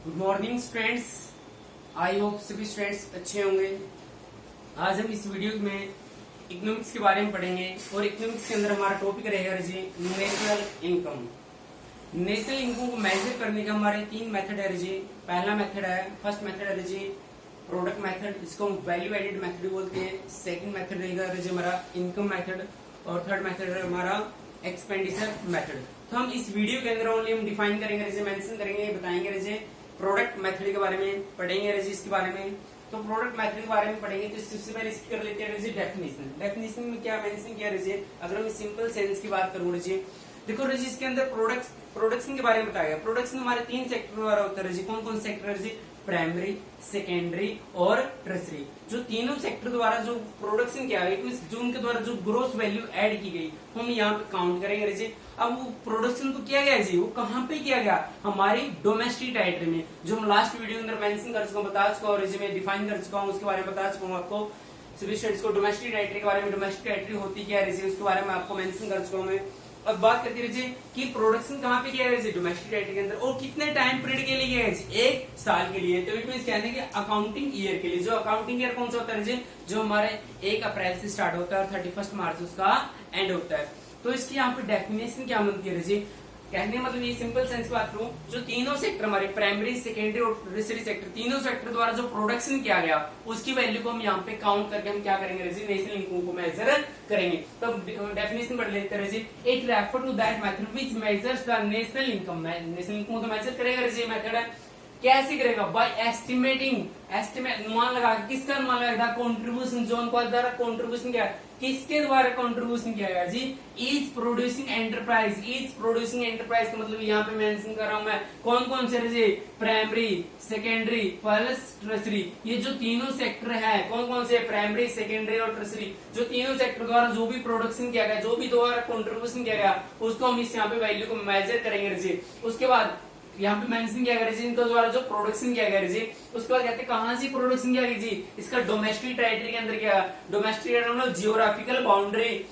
Good morning students. I hope सभी students अच्छे होंगे। आज हम इस वीडियो में इकोनॉमिक्स के बारे में पढ़ेंगे और इकोनॉमिक्स के अंदर हमारा टॉपिक रहेगा जी नेशनल इनकम। नेशनल इनकम को मेजर करने के हमारे तीन मेथड है जी। पहला मेथड है, फर्स्ट मेथड है जी प्रोडक्ट मेथड, जिसको हम वैल्यू एडेड मेथड बोलते हैं। सेकंड मेथड रहेगा जी हमारा इनकम मेथड और थर्ड मेथड है हमारा एक्सपेंडिचर मेथड। तो हम इस वीडियो के अंदर ओनली हम डिफाइन करेंगे, मेंशन करेंगे, बताएंगे रजे प्रोडक्ट मेथड के बारे में पढ़ेंगे रजी इसके बारे में। तो प्रोडक्ट मेथड के बारे में पढ़ेंगे तो सबसे पहले इसकी कर लेते हैं रजी डेफिनेशन। डेफिनेशन में क्या मेंशन किया रजी, अगर हम सिंपल सेंस की बात करूं रजी, देखो रजी इसके अंदर प्रोडक्शन के बारे में बताया गया। प्रोडक्शन हमारे तीन सेक्टर द्वारा होता है रजी। कौन कौन सेक्टर है रजी? प्राइमरी, सेकेंडरी और टर्सरी। जो तीनों सेक्टर द्वारा जो प्रोडक्शन किया गया, जो उनके द्वारा जो ग्रोथ वैल्यू ऐड की गई, हम यहाँ पे काउंट करेंगे रजी। अब वो प्रोडक्शन तो किया गया जी, वो कहाँ पे किया गया? हमारी डोमेस्टिक टेरिटरी में, जो हम लास्ट वीडियो के अंदर मेंशन कर चुका हूँ, बता चुका हूँ रजी, मैं डिफाइन कर चुका हूँ, उसके बारे में बता चुका हूँ आपको सभी स्टूडेंट्स को। डोमेस्टिक टेरिटरी के बारे में, डोमेस्टिक टेरिटरी होती क्या है रजी, उसके बारे में आपको मेंशन कर चुका हूँ मैं। अब बात करते रहिए कि प्रोडक्शन कहाँ पे किया गया डोमेस्टिक टेरिटरी के अंदर और कितने टाइम पीरियड के लिए किया गया? एक साल के लिए। तो इट मींस कहते हैं कि अकाउंटिंग ईयर के लिए। जो अकाउंटिंग ईयर कौन सा होता है? जो हमारे 1 अप्रैल से स्टार्ट होता है और 31 मार्च उसका एंड होता है। तो इसकी यहाँ पे डेफिनेशन क्या बनती है रजी? कहने मतलब ये सिंपल सेंस बात करूं, जो तीनों सेक्टर हमारे प्राइमरी, सेकेंडरी और टर्शियरी सेक्टर, तीनों सेक्टर द्वारा जो प्रोडक्शन किया गया उसकी वैल्यू को हम यहाँ पे काउंट करके हम क्या करेंगे रजी? नेशनल इनकम को मेजर करेंगे। तो डेफिनेशन पढ़ लेते हैं रजी। It refer to that method which measures the national income. National income को मेजर करेगा रजी मेथड है। कैसे करेगा? बाय एस्टिमेटिंग, एस्टिमेट अनुमान लगा। किसका अनुमान लगाएगा? कंट्रीब्यूशन, जो उनको द्वारा कंट्रीब्यूशन किया, किसके द्वारा कंट्रीब्यूशन किया गया जी? Each producing enterprise. Each producing enterprise का मतलब यहाँ पे मेंशन कर रहा हूं मैं कौन कौन से रजी? Primary, secondary plus tertiary. ये जो तीनों सेक्टर है, कौन कौन से? प्राइमरी, सेकेंडरी और टर्शियरी। जो तीनों सेक्टर द्वारा जो भी प्रोडक्शन किया गया, जो भी द्वारा कंट्रीब्यूशन किया गया, उसको हम इस यहाँ पे वैल्यू को मेजर करेंगे रजी। उसके बाद यहाँ पे मेंशन किया गया जी इनके द्वारा जो प्रोडक्शन किया गया जी। उसके बाद कहते हैं कहां से प्रोडक्शन किया गया जी? इसका डोमेस्टिक टेरिटरी के अंदर किया। डोमेस्टिक टेरिटरी जियोग्राफिकल बाउंड्री,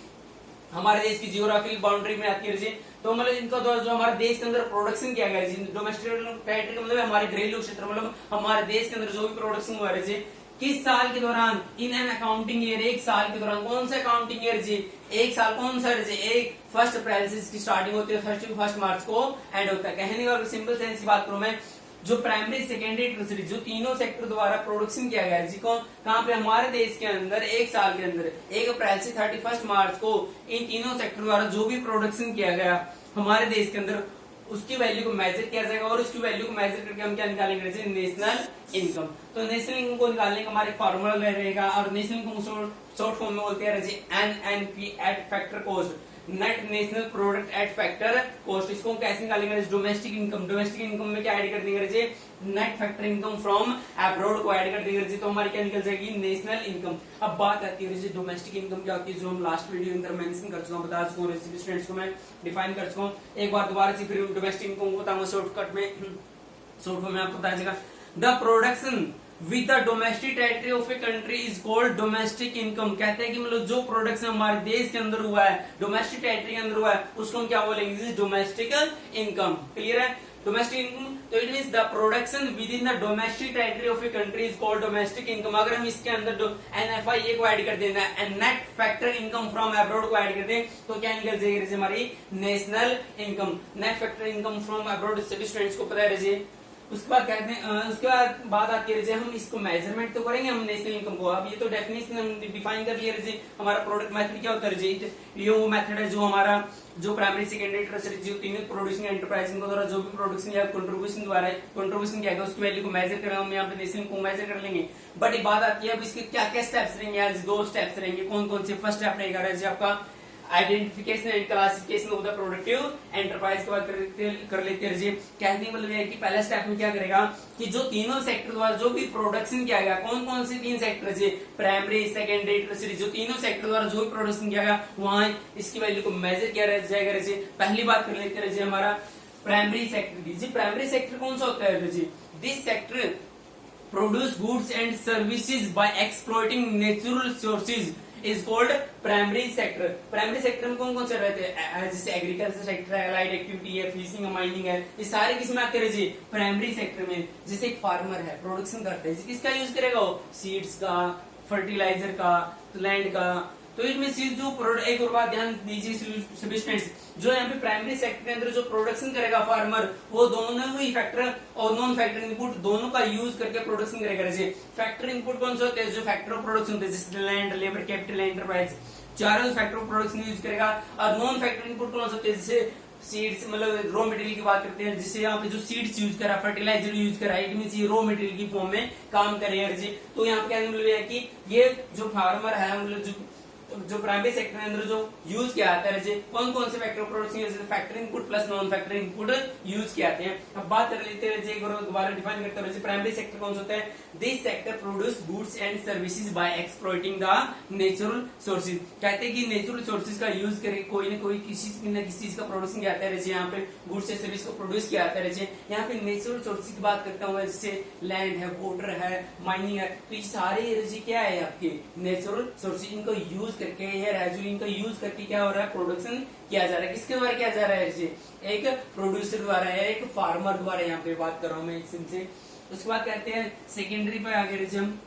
हमारे देश की जियोग्राफिकल बाउंड्री में आती है जी। तो मतलब इनका द्वारा जो हमारे देश के अंदर प्रोडक्शन किया गया जी, डोमेस्टिक टेरिटरी का मतलब हमारे घरेलू क्षेत्र, मतलब हमारे देश के अंदर जो भी प्रोडक्शन हुआ है जी, किस साल के दौरान? इन एन अकाउंटिंग ईयर, एक साल के दौरान। कौन सा अकाउंटिंग ईयर जी? एक साल कौन सा जी? एक 1 अप्रैल से इसकी स्टार्टिंग होती है, 31 मार्च को एंड होता है। कहने का सिंपल सेंस की बात करूं मैं, जो प्राइमरी, सेकेंडरी, टर्शियरी, जो तीनों सेक्टर द्वारा प्रोडक्शन किया गया है जी, कौन कहाँ पे? हमारे देश के अंदर एक साल के अंदर 1 अप्रैल से 31 मार्च को इन तीनों सेक्टर द्वारा जो भी प्रोडक्शन किया गया हमारे देश के अंदर, उसकी वैल्यू को मेजर किया जाएगा और उसकी वैल्यू को मेजर करके हम क्या निकालेंगे? National income. तो नेशनल इनकम को निकालने का हमारे फॉर्मूला रहेगा, और नेशनल इनकम शॉर्ट फॉर्म में बोलते हैं NNP eight factor cost, net national product at factor cost. इसको कैसे निकालेंगे? Domestic income. डोमेस्टिक इनकम में क्या ऐड कर देंगे? Net factor income from abroad को ऐड कर देंगे, तो हमारी क्या निकल जाएगी? National income. अब बात आती है डोमेस्टिक इनकम क्या होती है, जो हम लास्ट वीडियो के अंदर मेंशन कर चुका हूं, बता चुका हूं, स्टूडेंट्स को मैं डिफाइन कर चुका हूं। एक बार दोबारा से फिर डोमेस्टिक इनकम को बताऊंगा शॉर्टकट में, शॉर्ट में आपको बताया जाएगा। The production with the domestic territory of a country is called domestic income. कहते हैं कि मतलब जो प्रोडक्शन हमारे देश के अंदर हुआ है, डोमेस्टिक टेरिटरी के अंदर हुआ है, उसको हम क्या बोलेंगे? Domestic income. क्लियर है? डोमेस्टिक इनकम, तो it means the production with in the domestic territory of a country is called domestic income. अगर हम इसके अंदर NFI को ऐड कर देना and net factor income from abroad को ऐड कर दें, तो क्या निकल जाएगी जैसे हमारी national income. Net factor income from abroad सभी स्टूडेंट्स को पता है रहिए। उसके बाद कहते हैं, उसके बाद बात आती है हम इसको मेजरमेंट तो करेंगे हम नेशनल इनकम को। अब ये तो डेफिनेशन हम डिफाइन कर लिए रहे, हमारा प्रोडक्ट मेथड क्या होता है? ये वो मेथड है जो हमारा जो प्राइमरी, सेकेंडरी, टर्शियरी, जो तीनों प्रोड्यूसिंग एंटरप्राइज इनको द्वारा जो भी प्रोडक्शन या कंट्रीब्यूशन द्वारा कंट्रीब्यूशन किया गया, उसकी वैल्यू को मेजर करें हम यहाँ पे नेशनल इनकम को मेजर कर लेंगे। बट ये बात आती है अब इसके क्या क्या स्टेप्स रहेंगे? आज 2 स्टेप्स रहेंगे। कौन कौन से? फर्स्ट स्टेप रहेगा आपका identification and classification of the productive enterprise के बाद कर लेते हैं। कहने का मतलब है कि पहला स्टेप में क्या करेगा कि जो तीनों सेक्टर द्वारा जो भी प्रोडक्शन किया गया, कौन कौन से 3 सेक्टर है? प्राइमरी, सेकेंडरी, टर्शियरी, जो तीनों सेक्टर द्वारा जो भी प्रोडक्शन किया गया वहां इसकी वैल्यू को मेजर किया जाएगा रजी। पहली बात कर लेते हैं हमारा प्राइमरी सेक्टर की। प्राइमरी सेक्टर कौन सा होता है रजी? This sector produce goods and services by exploiting natural sources is called primary sector. Primary sector में कौन कौन से रहते हैं, जैसे एग्रीकल्चर सेक्टर है, अलाइड एक्टिविटी है, फिशिंग है, माइनिंग है, ये सारे किस में आते हैं जी, प्राइमरी सेक्टर में। जैसे एक फार्मर है, प्रोडक्शन करता है, किसका यूज करेगा वो, सीड्स का, फर्टिलाइजर का, लैंड का। तो इनमें चीज जो प्रोडक्ट, एक और बात ध्यान दीजिए सभी स्टूडेंट्स, जो यहाँ पे प्राइमरी सेक्टर के अंदर जो प्रोडक्शन करेगा फार्मर, वो दोनों ही फैक्टर और नॉन फैक्टर इनपुट दोनों का यूज करके प्रोडक्शन करेगा। जैसे फैक्टर इनपुट कौन से होते हैं, जो फैक्टर ऑफ प्रोडक्शन होते हैं, जैसे लैंड, लेबर, कैपिटल, एंटरप्राइज, चारों फैक्टर ऑफ प्रोडक्शन यूज करेगा। और नॉन फैक्टर इनपुट कौन से होते हैं, जैसे सीड्स, मतलब रॉ मटेरियल की बात करते हैं, जिससे यहाँ पे जो सीड्स यूज करा, फर्टिलाइजर यूज करा, इट मींस ये रॉ मटेरियल की फॉर्म में काम करेगा जी। तो यहाँ पे कहने मतलब है कि ये जो फार्मर है, मतलब जो प्राइमरी सेक्टर के अंदर जो यूज किया जाता है, जैसे कौन कौन से फैक्टर प्रोडक्शन, जैसे factor input plus non factor input use किए जाते हैं। अब बात कर लेते हैं, जैसे दोबारा डिफाइन करते हैं, प्राइमरी सेक्टर कौन सा होता है, this sector produce goods and services by exploiting the natural sources. कहते हैं कि नेचुरल सोर्सेज का यूज करके कोई ना कोई किसी न किसी चीज का प्रोडक्शन किया जाता है। जैसे यहाँ पे गुड्स एंड सर्विस को प्रोड्यूस किया जाता है। जैसे यहाँ पे नेचुरल सोर्सेज की बात करता हूँ, जैसे लैंड है, वाटर है, माइनिंग है, तो ये सारे एनर्जी क्या है आपके नेचुरल सोर्सेज, इनको यूज करके इनका यूज करके क्या हो रहा है, प्रोडक्शन किया जा रहा है। किसके द्वारा किया जा रहा है, एक प्रोड्यूसर द्वारा या एक फार्मर द्वारा, यहाँ पे बात कर रहा हूँ मैं एक से। उसके बाद कहते हैं सेकेंडरी पे आगे हम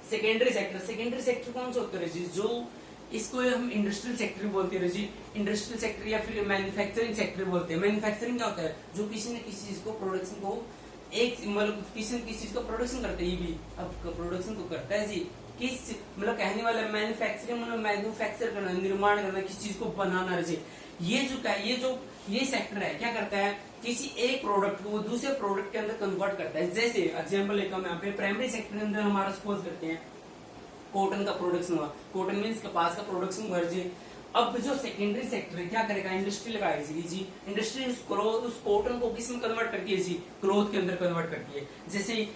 सेकेंडरी सेक्टर। सेकेंडरी सेक्टर कौन सा होता है, जो इसको हम इंडस्ट्रियल सेक्टर बोलते हैं जी, इंडस्ट्रियल सेक्टर या फिर मैन्युफैक्चरिंग सेक्टर बोलते हैं। मैन्युफैक्चरिंग क्या होता है, जो किसी न किसी चीज को प्रोडक्शन को एक मतलब किसी न किसी चीज का प्रोडक्शन करता है, ये भी अब प्रोडक्शन तो करता है जी, किस मतलब कहने वाला मैन्युफैक्चरिंग, मतलब मैन्युफैक्चर करना, निर्माण करना, किसी चीज को बनाना। ये सेक्टर है, क्या करता है, किसी एक प्रोडक्ट को दूसरे प्रोडक्ट के अंदर कन्वर्ट करता है। जैसे एग्जांपल लेता हूं यहाँ पे, प्राइमरी सेक्टर के अंदर हमारा सपोज करते हैं कॉटन का प्रोडक्शन हुआ, कॉटन मीन्स कपास का प्रोडक्शन हुआ जी। अब जो सेकेंडरी सेक्टर है क्या करेगा, इंडस्ट्री लगाएगी जी। इंडस्ट्री उस कॉटन को किस में कन्वर्ट करती है जी, क्लॉथ के अंदर कन्वर्ट करती है। जैसे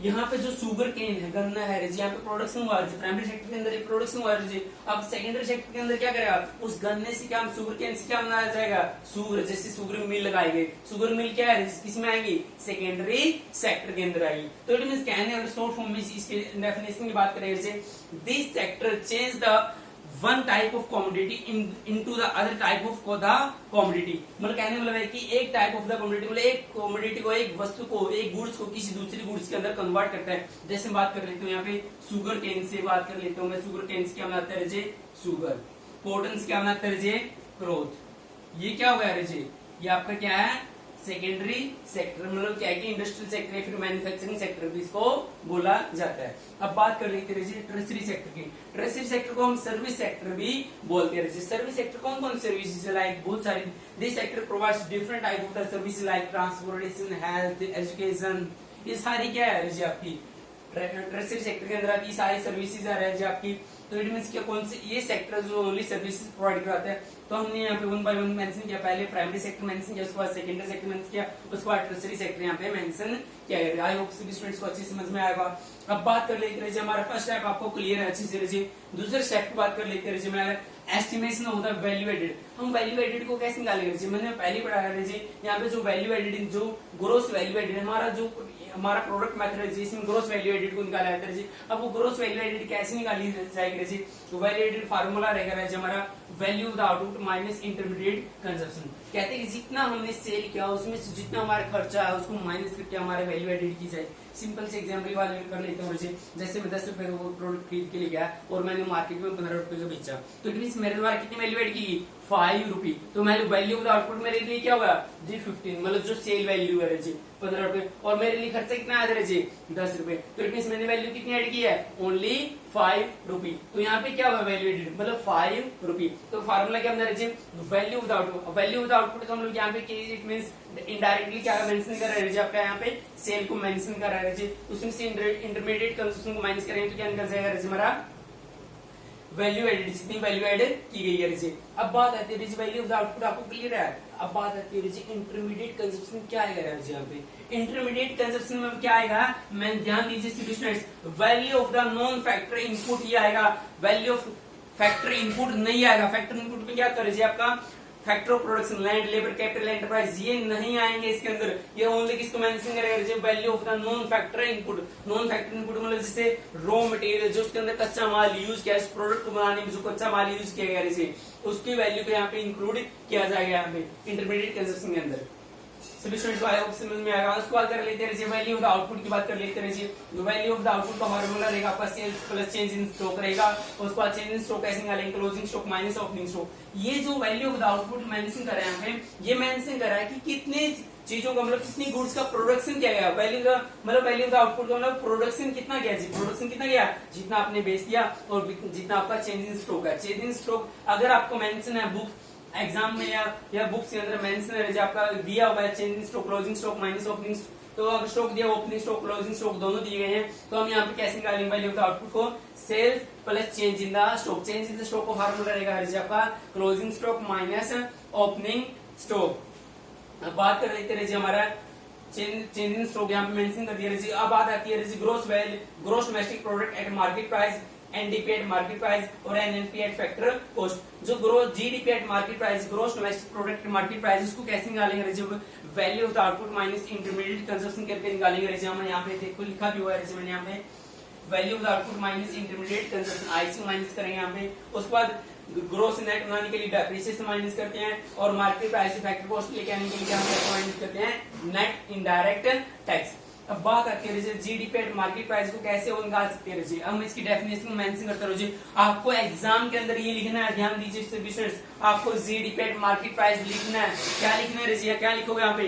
यहाँ पे जो शुगर केन है, गन्ना है, यहाँ पे प्रोडक्शन हुआ है, प्राइमरी सेक्टर के अंदर प्रोडक्शन हुआ है। अब सेकेंडरी सेक्टर के अंदर क्या करेगा, उस गन्ने से क्या, शुगर केन से क्या बनाया जाएगा, शुगर, जैसे शुगर मिल लगाई गई, शुगर मिल क्या है, किसमें आएगी, सेकेंडरी सेक्टर के अंदर आएगी। तो इट मींस कहने और शॉर्ट फॉर्म में इसके डेफिनेशन की बात करें, this sector change the one type of commodity into the other type of the commodity. मतलब कहने मतलब है कि एक टाइप ऑफ द कॉमोडिटी, मतलब एक कॉमोडिटी को, एक वस्तु को, एक गुड्स को किसी दूसरी गुड्स के अंदर कन्वर्ट करता है। जैसे बात कर लेते हूँ यहाँ पे शुगर केन से बात कर लेता हूँ मैं, शुगर केन से क्या बनाता है शुगर, कॉटन से क्या बनाता है क्लॉथ। ये क्या हुआ है ये आपका क्या है, सेकेंडरी सेक्टर, मतलब क्या है कि इंडस्ट्रियल सेक्टर या फिर मैन्युफैक्चरिंग सेक्टर भी इसको बोला जाता है। अब बात कर लेते हैं टर्शरी सेक्टर की। टर्शरी सेक्टर को हम सर्विस सेक्टर भी बोलते हैं। सर्विस सेक्टर कौन कौन सर्विसेज लाइक बहुत सारी, this sector provides different type of the service like transportation, health, education, ये सारी क्या है आपकी टर्शरी सेक्टर के अंदर आपकी सारी सर्विसेज आ रहा है आपकी। तो इट मींस क्या, कौन से ये सेक्टर जो ओनली सर्विसेज प्रोवाइड कराते हैं। तो हमने यहाँ पे वन बाय वन मेंशन किया, पहले प्राइमरी सेक्टर मेंशन किया, उसके बाद सेकेंडरी सेक्टर मेंशन किया, उसके बाद टर्शरी सेक्टर यहाँ पे मेंशन किया गया। आई होप सभी स्टूडेंट्स को अच्छी समझ में आएगा। अब बात कर लेते हैं, हमारा फर्स्ट स्टेप आपको क्लियर है अच्छी से। दूसरे स्टेप की बात कर लेते हैं, हमारा एस्टिमेशन होता है वैल्यू एडेड। हम वैल्यू एडेड को कैसे निकालेंगे, मैंने पहले पढ़ाया है यहाँ पे जो वैल्यू एडेड, जो ग्रोस वैल्यू एडेड हमारा प्रोडक्ट मेथड है जिसमें ग्रोस वैल्यू एडेड को निकाला जाता है। अब वो ग्रोस वैल्यू एडेड कैसे निकाली जाएगी, तो वैल्यू एडेड फार्मूला रहेगा हमारा value of the output minus intermediate consumption. कहते हैं कि जितना हमने सेल किया उसमें से जितना हमारा खर्चा है उसको माइनस करके हमारे वैल्यू एडेड की जाए। सिंपल से एग्जाम्पल वाले कर लेता हूँ, जैसे मैं 10 रुपए का प्रोडक्ट खरीद के लिए गया और मैंने मार्केट में 15 रुपए का बेचा, तो इट मींस मेरे द्वारा कितनी वैल्यू एड की, 5 रुपी। तो मैंने वैल्यू ऑफ द आउटपुट मेरे लिए क्या होगा 15, मतलब जो सेल वैल्यू है 15 रुपए, और मेरे लिए खर्चा कितना आया 10 रुपए। तो इट मींस मैंने वैल्यू कितनी ऐड की है, ओनली 5 रुपी। तो यहाँ पे क्या होगा वैल्यू एडेड, मतलब 5 रुपी। तो फार्मूला क्या बना रहे, value of the output. Value of the output हम लोग यहाँ पे इट मींस इनडायरेक्टली क्या मेंशन कर रहे हैं, आपका यहाँ पे सेल को मेंशन कर रहा है, उसमें से इंटरमीडिएट कंजप्शन को माइनस करेंगे तो क्या निकल जाएगा हमारा वैल्यू एडेड, जितनी वैल्यू एड की गई है। अब बात आती है वैल्यू ऑफ द आउटपुट, आपको क्लियर है। अब बात आती है इंटरमीडिएट कंजप्शन क्या आएगा यहाँ पे, इंटरमीडिएट कंजप्शन में क्या आएगा, मैं ध्यान दीजिए students, value of the non factor input ये आएगा, वैल्यू ऑफ फैक्टर इनपुट नहीं आएगा। फैक्टर इनपुट में क्या करें आपका factor of production, land, labour, capital, enterprise, ये नहीं आएंगे इसके अंदर। ये ओनली किसको मेंशन करेगा, value of the non factor input. Non factor input मतलब जैसे रॉ मटेरियल, जो उसके अंदर कच्चा माल यूज किया, इस प्रोडक्ट को बनाने में जो कच्चा माल यूज किया गया, जैसे उसकी वैल्यू को यहाँ पे इंक्लूड किया जाएगा यहाँ पे इंटरमीडिएट कंजप्शन के अंदर। सभी स्टूडेंट्स को आई होप समझ में आएगा। उसके बाद कर लेते रहिए वैल्यू ऑफ द आउटपुट की बात कर लेते रहिए। वैल्यू ऑफ द आउटपुट का फॉर्मूला रहेगा आपका sales plus change in stock रहेगा। उसके बाद चेंज इन स्टॉक कैसे निकालेंगे, closing stock minus opening stock. ये जो value of the output mention कर रहे हैं यहाँ पे, ये मेंशन कर रहा है कि कितने चीजों का मतलब कितनी गुड्स का प्रोडक्शन किया गया। वैल्यू का मतलब वैल्यू ऑफ द आउटपुट का मतलब प्रोडक्शन कितना गया जी, प्रोडक्शन कितना गया, जितना आपने बेच दिया और जितना आपका चेंज इन स्टॉक है। चेंज इन स्टॉक अगर आपको मेंशन है बुक एग्जाम में या बुक्स के अंदर मेंशन है, आपका दिया हुआ है change in stock, closing stock minus opening, तो अगर स्टॉक दिया ओपनिंग स्टॉक क्लोजिंग स्टॉक दोनों दिए गए हैं, तो हम यहाँ पे कैसे निकालेंगे वैल्यू ऑफ द आउटपुट को, sales plus change in the stock. Change in the stock को फॉर्मूला रहेगा आपका closing stock minus opening stock. अब बात कर लेते रहिए हमारा चेंज इन स्टॉक यहाँ पे मेंशन कर दिया रहिए। अब बात आती है gross domestic product at market price, NDP at market price और एनएनपी एट फैक्टर कॉस्ट। जो gross GDP at market price, gross domestic product market price, उसको कैसे निकालेंगे जब value of the output minus intermediate consumption करके निकालेंगे। हम यहाँ पे देखो लिखा भी हुआ है मैंने यहाँ पे, value of the output minus intermediate consumption, IC minus करेंगे यहाँ पे। उसके बाद ग्रोस नेट बनाने के लिए डेप्रिसिएशन माइनस करते हैं और मार्केट प्राइस से फैक्टर कॉस्ट लेके आने के लिए हम माइनस करते हैं नेट इनडायरेक्ट टैक्स। अब बात आती है जीडीपी एट मार्केट प्राइस को कैसे निकाल सकते हैं, हम इसकी डेफिनेशन मेंशन करते रहिए। आपको एग्जाम के अंदर ये लिखना है, ध्यान दीजिए सभी स्टूडेंट्स, आपको जीडीपी एट मार्केट प्राइस लिखना है। क्या लिखना है रजिया, क्या लिखोगे यहाँ पे,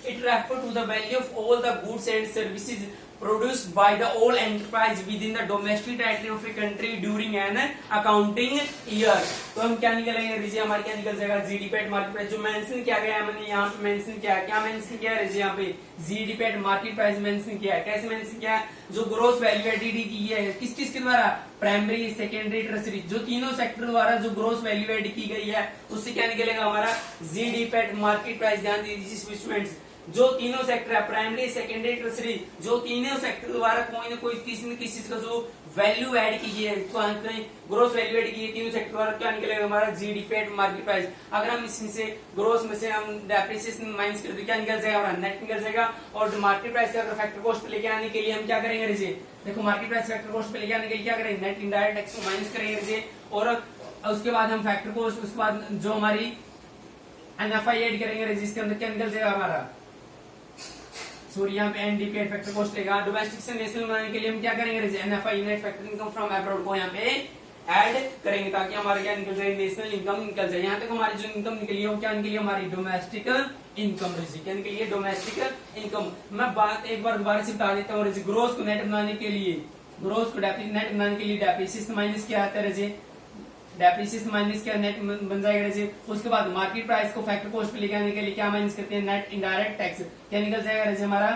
it refer to the value of all the goods and services produced by the all enterprise within the domestic territory of a country during an accounting year। तो हम क्या निकलेंगे रिजी, हमारे क्या निकल जाएगा जीडीपी एट मार्केट प्राइस। जो mention किया गया है मैंने यहाँ पे मेंशन किया है, क्या मेंशन किया है रिजी, यहाँ पे GDP at market price mention किया है। कैसे मेंशन किया है, जो ग्रोस वैल्यू एडिड की है किस किस के द्वारा, प्राइमरी सेकेंडरी टर्सरी, जो तीनों सेक्टर द्वारा जो ग्रोस वैल्यू एड की गई है, उससे क्या निकलेगा हमारा जीडीपी एट मार्केट प्राइस। ध्यान दीजिए स्टूडेंट्स, जो तीनों सेक्टर है प्राइमरी सेकेंडरी टर्सरी, जो तीनों सेक्टर द्वारा कोई ना कोई किसी न किसी का जो वैल्यू ऐड की है, ग्रोस वैल्यू ऐड की है तीनों सेक्टर द्वारा, क्या निकलेगा हमारा जीडीपी एट मार्केट प्राइस। अगर हम इसमें से ग्रोस में से हम डेप्रिसिएशन माइनस करते तो क्या निकल जाएगा हमारा नेट निकल जाएगा। और मार्केट प्राइस से अगर फैक्टर कॉस्ट पे लेके आने के लिए हम क्या करेंगे रिजे, देखो मार्केट प्राइस फैक्टर कॉस्ट पे लेके आने के लिए क्या करेंगे, नेट इनडायरेक्ट टैक्स को माइनस करेंगे रिजे, और उसके बाद हम फैक्टर कॉस्ट, उसके बाद जो हमारी एनएफआई ऐड करेंगे रिजे, इसके अंदर क्या निकल जाएगा हमारा, सॉरी यहाँ पे एनडीपी एट फैक्टर कॉस्ट लेगा। डोमेस्टिक से नेशनल बनाने के लिए हम क्या करेंगे, NFI net factor income from abroad को यहाँ पे ऐड करेंगे, ताकि हमारा क्या निकल जाए, नेशनल इनकम निकल जाए। यहाँ तक हमारी जो इनकम निकली है वो क्या निकली, हमारी डोमेस्टिक इनकम रही, क्या निकली है, डोमेस्टिक इनकम। मैं बात एक बार दोबारा से बता देता हूँ, ग्रोस को नेट बनाने के लिए, ग्रोस को नेट बनाने के लिए डेप्रिसिएशन माइनस क्या आता है, डेप्रिसिएशन माइनस क्या नेट बन जाएगा रजे। उसके बाद मार्केट प्राइस को फैक्टर कॉस्ट पे लेके आने के लिए क्या माइनस करते हैं, नेट इनडायरेक्ट टैक्स, क्या निकल जाएगा रजे हमारा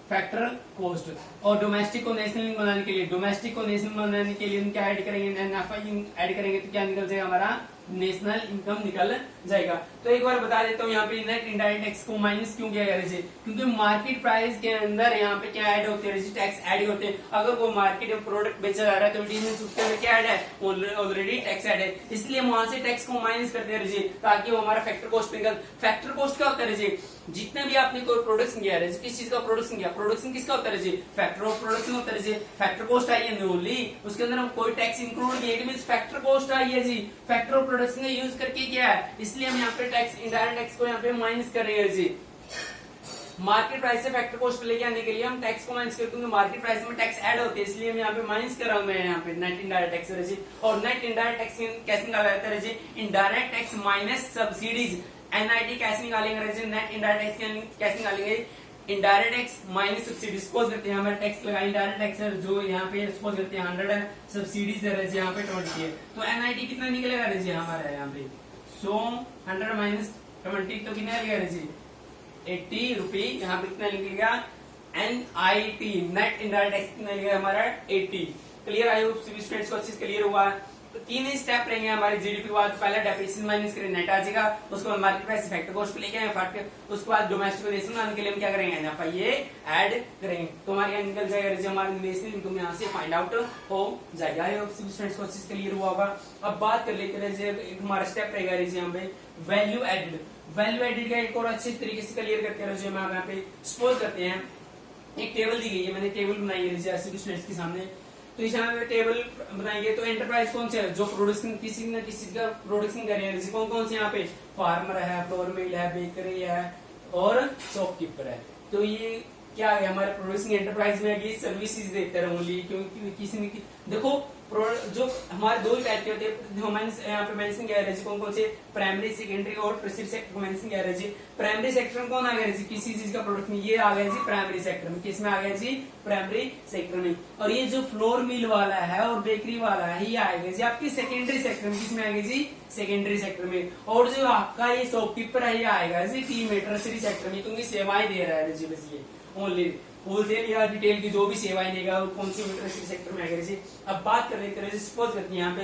फैक्टर कॉस्ट। और डोमेस्टिक को नेशनल बनाने के लिए, डोमेस्टिक को नेशनल बनाने के लिए हम क्या ऐड करेंगे, एनएफआई ऐड करेंगे, तो क्या निकल जाएगा हमारा नेशनल इनकम निकल जाएगा। तो एक बार बता देता हूँ यहाँ पे नेट इनडायरेक्ट टैक्स को माइनस क्यों किया गया है, क्योंकि मार्केट प्राइस के अंदर यहाँ पे क्या ऐड होते हैं, टैक्स ऐड होते हैं। अगर वो मार्केट में प्रोडक्ट बेचा जा रहा है तो उसके अंदर क्या ऐड है, ऑलरेडी टैक्स ऐड है, इसलिए हम वहां से टैक्स को माइनस करते हैं ताकि वो हमारा फैक्टर कॉस्ट निकल। फैक्टर कॉस्ट क्या होता है, जितने भी आपने कोई प्रोडक्शन किया है, किस चीज का प्रोडक्शन किया, प्रोडक्शन किसका होता है, फैक्टर ऑफ प्रोडक्शन होता है। फैक्टर कॉस्ट आई है ओनली, उसके अंदर हम कोई टैक्स इंक्लूड किया, इट मींस फैक्टर कॉस्ट आई है जी, फैक्टर ऑफ प्रोडक्शन का यूज करके किया है, इसलिए हम यहाँ पे टैक्स इनडायरेक्ट टैक्स को यहाँ पे माइनस कर रहे हैं जी। मार्केट प्राइस से फैक्टर कॉस्ट पे लेके आने के लिए हम टैक्स को माइनस करते हैं, मार्केट प्राइस में टैक्स ऐड होते हैं, इसलिए हम यहाँ पे माइनस कर रहा हूँ मैं यहाँ पे नेट इनडायरेक्ट टैक्स रही। और नेट इनडायरेक्ट टैक्स कैसे निकाला जाता है रजी, indirect tax minus subsidies, NIT कैसे निकालेंगे रजी, नेट इनडायरेक्ट टैक्स कैसे निकालेंगे, indirect tax minus subsidy. Suppose करते हैं हमारे टैक्स लगा इनडायरेक्ट टैक्स जो यहाँ पे सपोज करते हैं 100 है, सब्सिडीज है यहाँ पे 20 है, तो एनआईटी कितना निकलेगा रजी हमारा यहाँ पे, सो 100 माइनस 20 तो कितना निकलेगा रजी, 80 रुपी, यहाँ पे कितना निकलेगा, एनआईटी नेट इनडायरेक्ट टैक्स कितना निकलेगा हमारा 80। क्लियर, आई होप सभी स्टूडेंट्स को अच्छे से क्लियर हुआ है। तो तीन ही स्टेप रहेंगे हमारे जीडीपी के बाद। पहला डेप्रिसिएशन माइनस करें नेट आ जाएगा, उसके बाद मार्केट प्राइस फैक्टर कॉस्ट को लेके आए, उसके बाद डोमेस्टिक देश बनाने के लिए हम क्या करेंगे, एनएफआई ऐड करेंगे, तो हमारे यहाँ निकल जाएगा हमारा नेशनल इनकम यहाँ से फाइंड आउट हो जाएगा। आई होप सभी स्टूडेंट्स को अच्छे से क्लियर हुआ होगा। अब बात कर लेते हैं एक हमारा स्टेप रहेगा यहाँ पे वैल्यू एडेड। वैल्यू एडेड का एक और अच्छे तरीके से क्लियर करते हैं जो हम यहाँ पे सपोज करते हैं एक टेबल दी गई है, मैंने टेबल बनाई है जैसे स्टूडेंट्स के सामने, तो इस यहाँ पे टेबल बनाएंगे तो एंटरप्राइज कौन से है जो प्रोडक्शन किसी न किसी का प्रोडक्शन कर रहे हैं, कौन कौन से यहाँ पे फार्मर है, फ्लोर मिल है, बेकरी है और शॉपकीपर है। तो ये क्या है हमारे प्रोड्यूसिंग एंटरप्राइज में ये सर्विसेज देते हैं ओनली, क्योंकि किसी ने देखो जो हमारे दो टाइप के होते हैं, यहाँ पे मेंशन किया है कौन कौन से, प्राइमरी सेकेंडरी और टर्शियरी सेक्टर को मेंशन किया है। प्राइमरी सेक्टर में कौन आ गया जी, किसी चीज का प्रोडक्ट में, ये आ गया जी प्राइमरी सेक्टर में, किसमें आ गया जी, प्राइमरी सेक्टर में। और ये जो फ्लोर मिल वाला है और बेकरी वाला है ये आएगा जी आपकी सेकेंडरी सेक्टर में, किसमें आएगा जी, सेकेंडरी सेक्टर में। और जो आपका ये शॉपकीपर है ये आएगा जी टी में, टर्शियरी सेक्टर में, क्योंकि सेवाएं दे रहा है जी बस ये ओनली होलसेल या रिटेल की जो भी सेवाएं देगा वो कंज्यूमर सेक्टर में आएगा जी। अब बात कर लेते हैं सपोज करते हैं यहाँ पे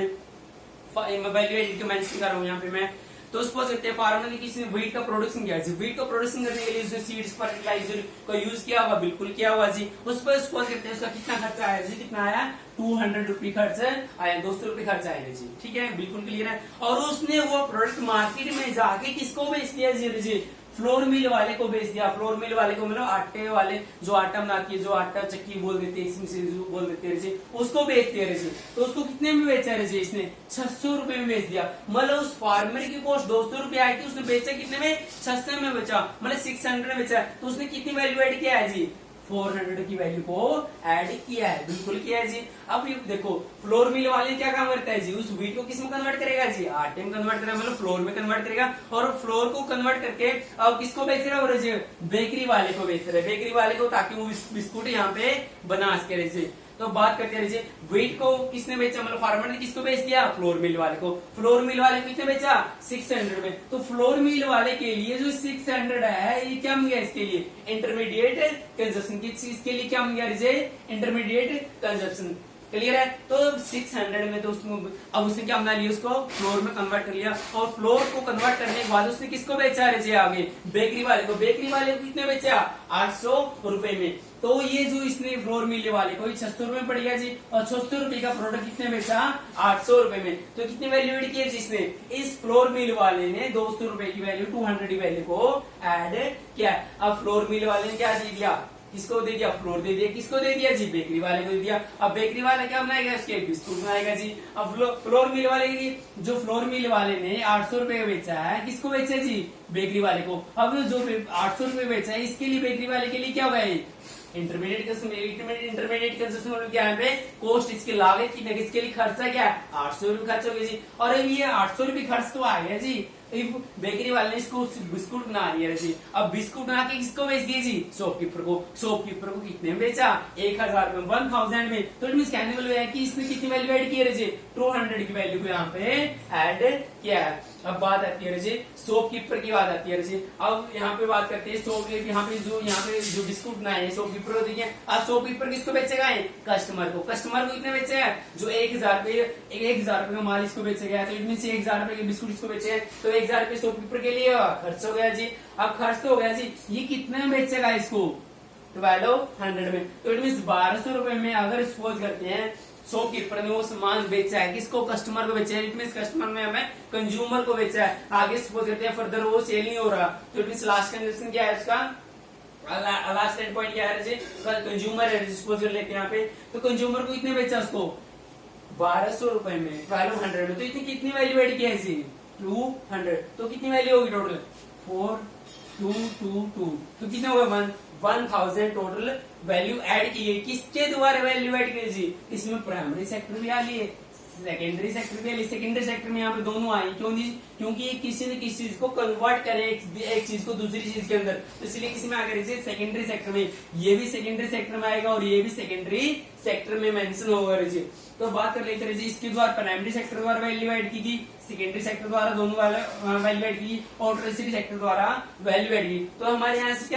वैल्यू एडेड मेंशन कर रहा हूँ यहाँ पे मैं, तो सपोज करते हैं फार्मर ने किसी ने व्हीट का प्रोडक्शन किया जी, व्हीट का प्रोडक्शन करने के लिए उसने सीड्स फर्टिलाइजर का यूज किया हुआ, बिल्कुल किया हुआ जी। उस पर सपोज करते हैं उसका कितना खर्चा आया जी, कितना आया 200 रुपये खर्च आया, 200 रुपये खर्च आएगा जी, ठीक है बिल्कुल क्लियर है। और उसने वो प्रोडक्ट मार्केट में जाके किसको बेच दिया जी, फ्लोर मिल वाले को बेच दिया। फ्लोर मिल वाले को मतलब आटे वाले जो आटा बनाती है, जो आटा चक्की बोल देते हैं, इसमें से बोल देते हैं उसको बेच दिया रहे। तो उसको कितने में बेचा रहे, इसने 600 रुपए में बेच दिया। मतलब उस फार्मर की कॉस्ट 200 रुपए आई थी, उसने बेचा कितने में, 600 में बेचा, मतलब 600 में बेचा। तो उसने कितनी वैल्यू एड किया है जी, 400 की वैल्यू को ऐड किया है, बिल्कुल किया है जी। अब ये देखो फ्लोर मिल वाले क्या काम करता है जी, उस व्हीट को किस में कन्वर्ट करेगा जी, आटे में कन्वर्ट करेगा, मतलब फ्लोर में कन्वर्ट करेगा। और फ्लोर को कन्वर्ट करके अब किसको बेच रहा है, बेकरी वाले को बेच रहा है, बेकरी वाले को, ताकि वो बिस्कुट यहाँ पे बना सके। तो बात करते हैं व्हीट को किसने बेचा, मतलब फार्मर ने किसको बेच दिया, फ्लोर मिल वाले को। फ्लोर मिल वाले को कितने बेचा, 600 में। तो फ्लोर मिल वाले के लिए जो 600 है ये क्या मिल गया, इसके लिए इंटरमीडिएट कंजप्शन, इसके लिए क्या मिल गया, इंटरमीडिएट कंजप्शन, क्लियर है। तो 600 में तो अब उसने क्या बना लिया, उसको फ्लोर में कन्वर्ट कर लिया। और फ्लोर को कन्वर्ट करने के बाद उसने किसको बेचा है आगे, बेकरी वाले को। बेकरी वाले को कितने बेचा, 800 रुपए में। तो ये जो इसने फ्लोर मिल वाले को 600 रुपए पड़ेगा जी, और 600 रुपए का प्रोडक्ट कितने बेचा, 800 रुपए में। तो कितनी वैल्यू एड की है जिसने, इस फ्लोर मिल वाले ने 200 रुपए की वैल्यू 200 की वैल्यू को ऐड किया। अब फ्लोर मिल वाले ने क्या दे दिया, किसको दे दिया, फ्लोर दे दिया, किसको दे दिया जी, बेकरी वाले को दे दिया। अब बेकरी वाला क्या बनाएगा, उसके बिस्कुट बनाएगा जी। अब फ्लोर मिल वाले की, जो फ्लोर मिल वाले ने 800 रुपए बेचा है, किसको बेचा जी, बेकरी वाले को। अब जो 800 रुपए बेचा है इसके लिए बेकरी वाले के लिए क्या होगा, इंटरमीडिएट कंजप्शन क्या है पे कॉस्ट, इसकी लागत की, इसके लिए खर्चा क्या है, 800 रुपए खर्च हो गया जी। और अब ये 800 रुपए खर्च तो आ गया जी, बेकरी वाले ने इसको बिस्कुट बना दिया जी। अब बिस्कुट बना के किसको बेच दिए जी, शॉपकीपर को। शॉपकीपर को कितने में बेचा, 1000 में, 1000 में। तो इट मींस कहने वाला है कि इसने कितनी वैल्यू ऐड की है जी, 200 की वैल्यू को यहाँ पे ऐड किया है। अब बात आती है जी शॉपकीपर की बात आती है जी। अब यहाँ पे बात करते हैं शॉपकीपर, यहाँ पे जो बिस्कुट बनाए हैं शॉपकीपर को देखिए। अब शॉपकीपर किसको बेचेगा, कस्टमर को। कस्टमर को कितने बेचे हैं, जो 1000 रुपए का माल इसको बेचा गया, तो इट मींस 1000 रुपए के बिस्कुट इसको बेचे हैं, तो 1000 रुपए शॉपकीपर के लिए खर्च हो गया जी। अब खर्च तो हो गया जी, ये कितने में बेचेगा इसको, 1200 में। तो इट मींस 1200 रुपए में अगर सपोज करते हैं शॉपकीपर ने वो सामान बेचा है, किसको, कस्टमर को बेचा है। इट मींस कस्टमर में हमें कंज्यूमर को बेचा है। आगे सपोज करते हैं फर्दर वो सेल नहीं हो रहा, तो इट मींस लास्ट कंजप्शन क्या है उसका, लास्ट एंड पॉइंट क्या है जी, कंज्यूमर है, सपोज कर लेते हैं यहाँ पे। तो कंज्यूमर को कितने बेचा, उसको 1200 रुपए में, 1200 में। तो इतनी कितनी वैल्यू एड किया है जी, 200। तो कितनी वैल्यू होगी टोटल, 4222। तो कितना होगा, 1000 टोटल वैल्यू ऐड की है। किसके द्वारा वैल्यू ऐड की जी, इसमें प्राइमरी सेक्टर भी आ लिए, सेकेंडरी सेक्टर भी आ लिए। सेकेंडरी सेक्टर में यहाँ पे दोनों आए, क्योंकि किसी न किसी चीज को कन्वर्ट करे एक चीज को दूसरी चीज के अंदर, तो इसलिए किसी में आकर सेकेंडरी सेक्टर में, ये भी सेकेंडरी सेक्टर में आएगा और ये भी सेकेंडरी सेक्टर में मेंशन होगा जी। तो बात कर लेते हैं इसके द्वारा प्राइमरी सेक्टर द्वारा वैल्यू ऐड की, सेकेंडरी सेक्टर द्वारा दोनों वैल्यू ऐड की, और टर्शियरी सेक्टर द्वारा वैल्यू ऐड की। तो हमारे यहाँ से